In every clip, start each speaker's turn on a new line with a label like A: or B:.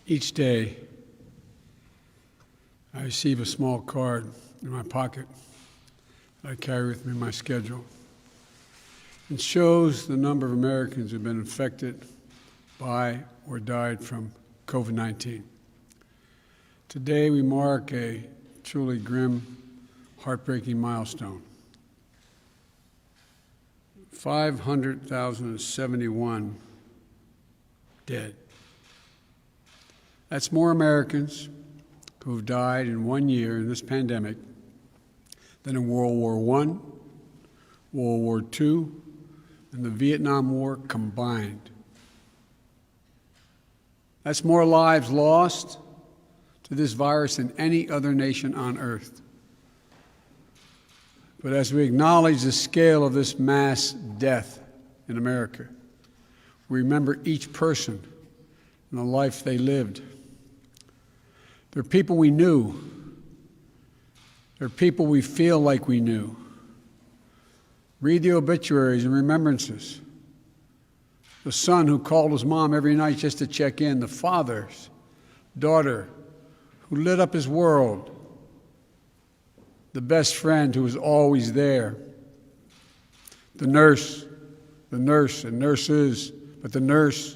A: Each day, I receive a small card in my pocket that I carry with me in my schedule. It shows the number of Americans who have been infected by or died from COVID-19. Today, we mark a truly grim, heartbreaking milestone. 500,071 dead. That's more Americans who have died in 1 year in this pandemic than in World War I, World War II, and the Vietnam War combined. That's more lives lost to this virus than any other nation on earth. But as we acknowledge the scale of this mass death in America, we remember each person and the life they lived. They're people we knew. They're people we feel like we knew. Read the obituaries and remembrances. The son who called his mom every night just to check in. The father's daughter who lit up his world. The best friend who was always there. The nurse and nurses, but the nurse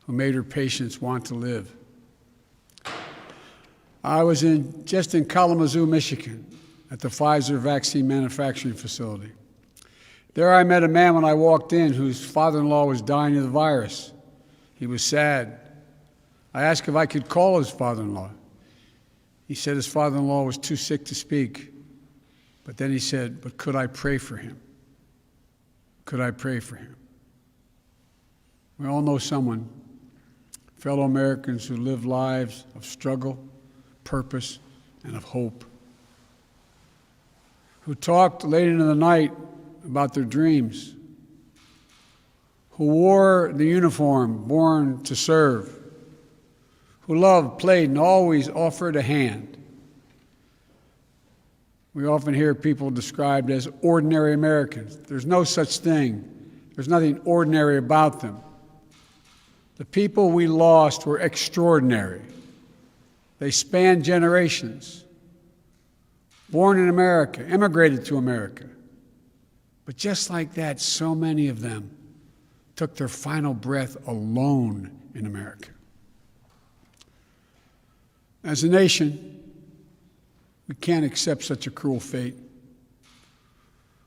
A: who made her patients want to live. I was just in Kalamazoo, Michigan, at the Pfizer vaccine manufacturing facility. There I met a man when I walked in whose father-in-law was dying of the virus. He was sad. I asked if I could call his father-in-law. He said his father-in-law was too sick to speak. But then he said, but could I pray for him? Could I pray for him? We all know someone, fellow Americans who live lives of struggle, purpose, and of hope, who talked late into the night about their dreams, who wore the uniform born to serve, who loved, played, and always offered a hand. We often hear people described as ordinary Americans. There's no such thing. There's nothing ordinary about them. The people we lost were extraordinary. They spanned generations. Born in America, immigrated to America. But just like that, so many of them took their final breath alone in America. As a nation, we can't accept such a cruel fate.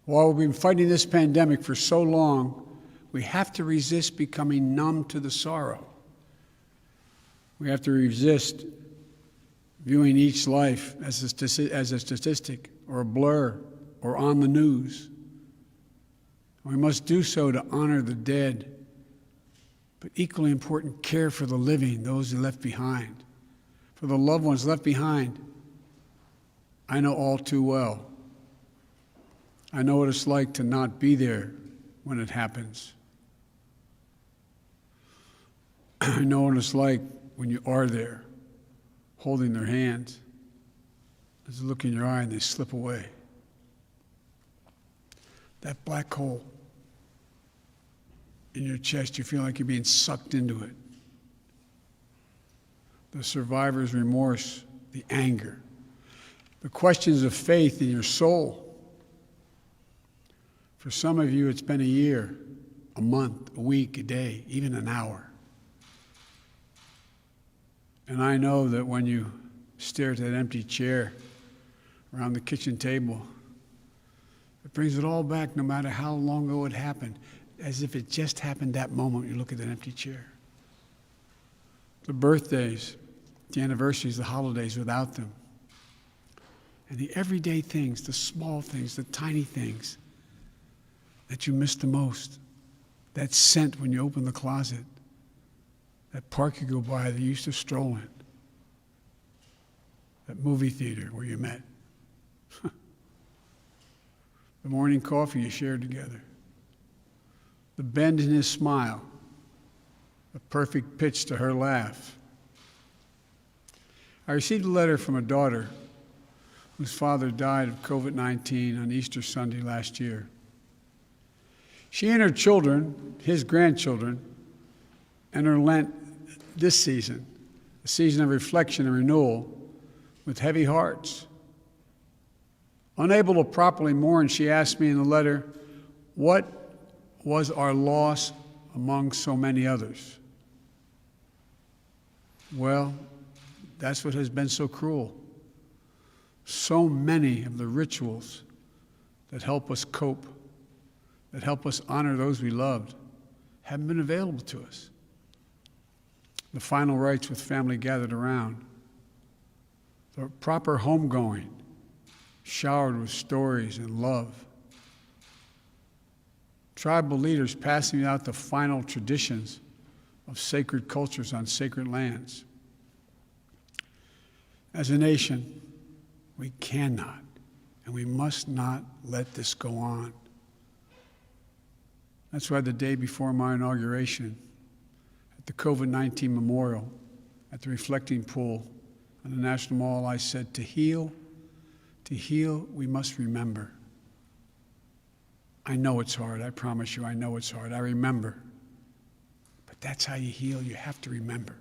A: While we've been fighting this pandemic for so long, we have to resist becoming numb to the sorrow. We have to resist viewing each life as a statistic or a blur or on the news. We must do so to honor the dead, but equally important, care for the living, those who left behind. For the loved ones left behind, I know all too well. I know what it's like to not be there when it happens. I know what it's like when you are there, holding their hands. There's a look in your eye and they slip away. That black hole in your chest, you feel like you're being sucked into it. The survivor's remorse, the anger, the questions of faith in your soul. For some of you, it's been a year, a month, a week, a day, even an hour. And I know that when you stare at that empty chair around the kitchen table, it brings it all back no matter how long ago it happened, as if it just happened that moment you look at that empty chair. The birthdays, the anniversaries, the holidays without them. And the everyday things, the small things, the tiny things that you miss the most. That scent when you open the closet. That park you go by that you used to stroll in. That movie theater where you met. The morning coffee you shared together. The bend in his smile. The perfect pitch to her laugh. I received a letter from a daughter whose father died of COVID-19 on Easter Sunday last year. She and her children, his grandchildren, and her Lent this season a season of reflection and renewal with heavy hearts. Unable to properly mourn, she asked me in the letter, what was our loss among so many others? Well, that's what has been so cruel. So many of the rituals that help us cope, that help us honor those we loved, haven't been available to us. The final rites with family gathered around, the proper homegoing, showered with stories and love, tribal leaders passing out the final traditions of sacred cultures on sacred lands. As a nation, we cannot and we must not let this go on. That's why the day before my inauguration, at the COVID-19 memorial, at the reflecting pool on the National Mall, I said, to heal, we must remember. I know it's hard, I promise you, I know it's hard, I remember. But that's how you heal, you have to remember.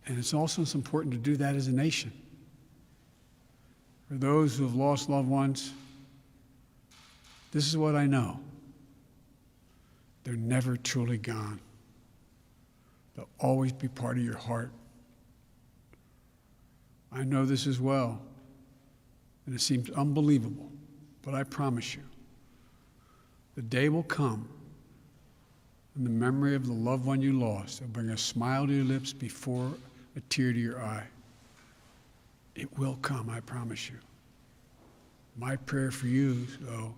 A: And it's also important to do that as a nation. For those who have lost loved ones, this is what I know. They're never truly gone. They'll always be part of your heart. I know this as well, and it seems unbelievable, but I promise you, the day will come when the memory of the loved one you lost will bring a smile to your lips before a tear to your eye. It will come, I promise you. My prayer for you, though,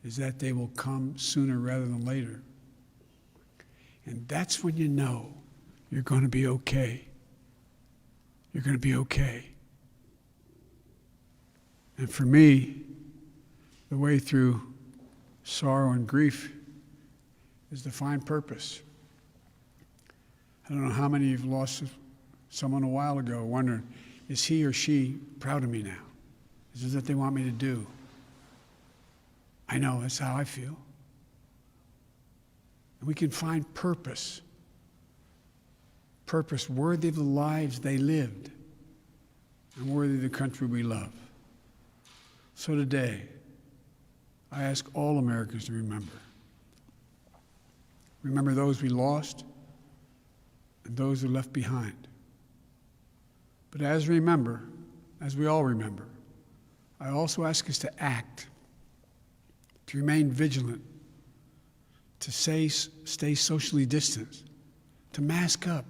A: is that day will come sooner rather than later. And that's when you know you're going to be okay. You're going to be okay. And for me, the way through sorrow and grief is to find purpose. I don't know how many of you lost someone a while ago wondering, is he or she proud of me now? Is this what they want me to do? I know, that's how I feel. And we can find purpose. Purpose worthy of the lives they lived and worthy of the country we love. So today, I ask all Americans to remember. Remember those we lost and those who left behind. But as we all remember, I also ask us to act, to remain vigilant, to stay socially distanced, to mask up,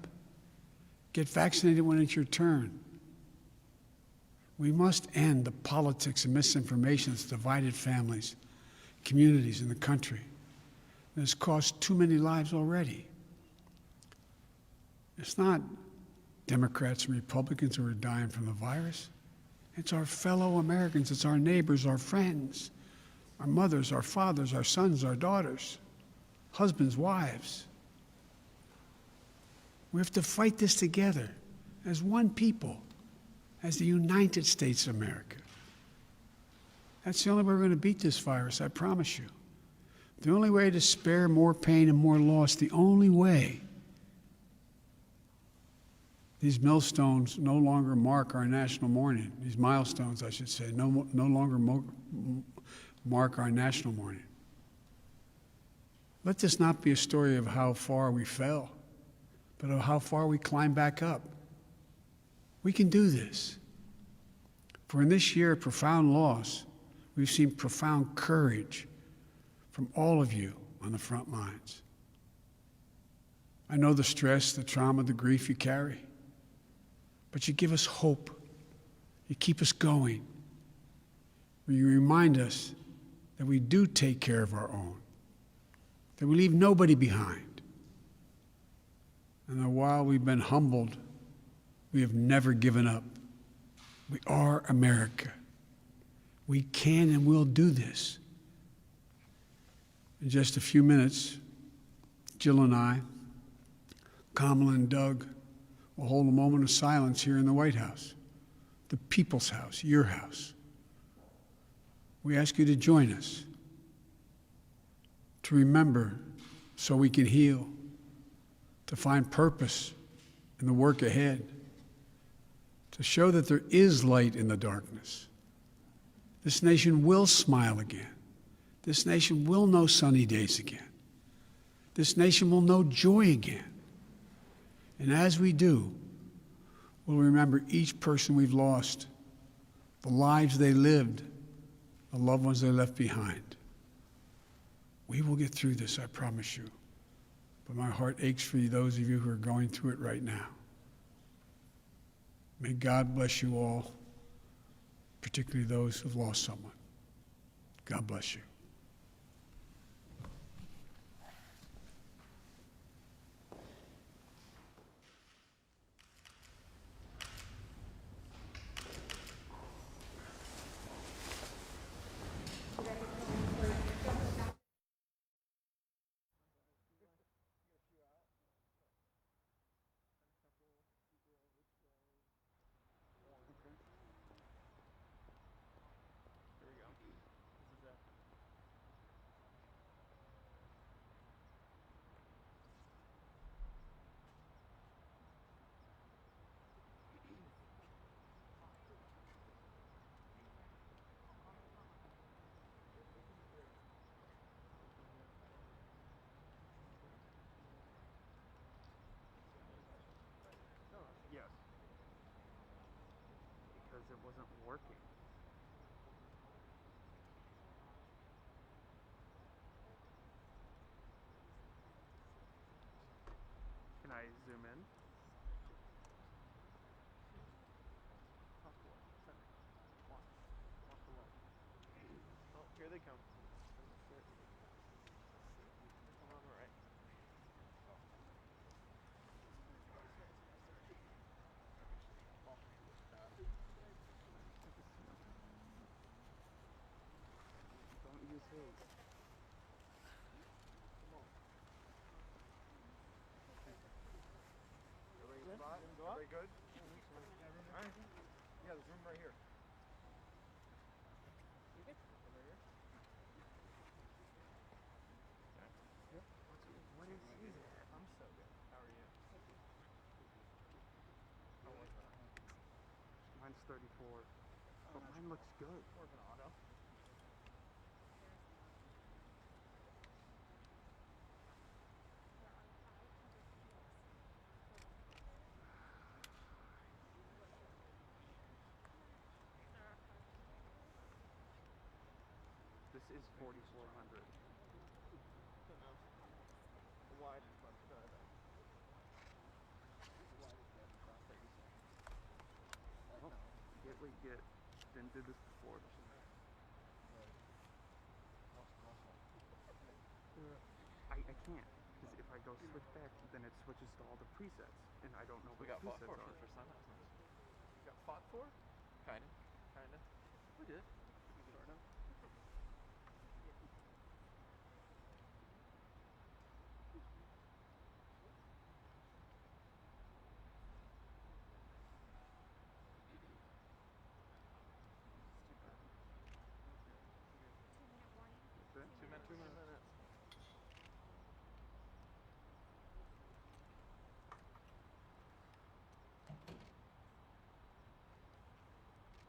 A: get vaccinated when it's your turn. We must end the politics and misinformation that's divided families, communities, in the country. And it's cost too many lives already. It's not Democrats and Republicans who are dying from the virus. It's our fellow Americans, it's our neighbors, our friends, our mothers, our fathers, our sons, our daughters, husbands, wives. We have to fight this together as one people, as the United States of America. That's the only way we're going to beat this virus, I promise you. The only way to spare more pain and more loss, the only way. These millstones no longer mark our national mourning. These milestones, I should say, no longer mark our national mourning. Let this not be a story of how far we fell, but of how far we climb back up. We can do this. For in this year of profound loss, we've seen profound courage from all of you on the front lines. I know the stress, the trauma, the grief you carry, but you give us hope. You keep us going. You remind us that we do take care of our own, that we leave nobody behind, and that while we've been humbled, we have never given up. We are America. We can and will do this. In just a few minutes, Jill and I, Kamala and Doug, will hold a moment of silence here in the White House, the people's house, your house. We ask you to join us, to remember so we can heal, to find purpose in the work ahead, to show that there is light in the darkness. This nation will smile again. This nation will know sunny days again. This nation will know joy again. And as we do, we'll remember each person we've lost, the lives they lived, the loved ones they left behind. We will get through this, I promise you. But my heart aches for you, those of you who are going through it right now. May God bless you all, particularly those who've lost someone. God bless you.
B: Yes. Because it wasn't working. Can I zoom in? Oh, here they come. Come on, all right. Don't use his.
C: Everybody spot? Everybody good? Alright. Yeah, there's room right here. You good? Over here? Yep.
B: What is he?
C: I'm so good. How are you? How was that?
B: Mine's 34. But mine looks good.
C: More of an auto.
B: This is 4,400.
C: The wide is about good. The wide is good. About 36.
B: Oh, get what you get. Didn't do this before. I can't. Because if I go switch back, then it switches to all the presets. And I don't know what
D: We got
B: the
D: fought
B: presets
D: for
B: are.
D: the first time last night.
C: You got fought for?
D: Kinda.
C: Kinda.
D: We did.
C: Sort of.
B: That's it?
D: 2 minutes.
C: 2 minutes.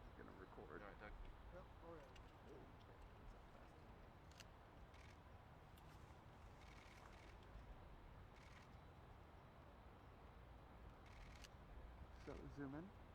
B: I'm gonna record.
D: Alright, Doug.
C: Yep. Oh yeah.
B: So zoom in.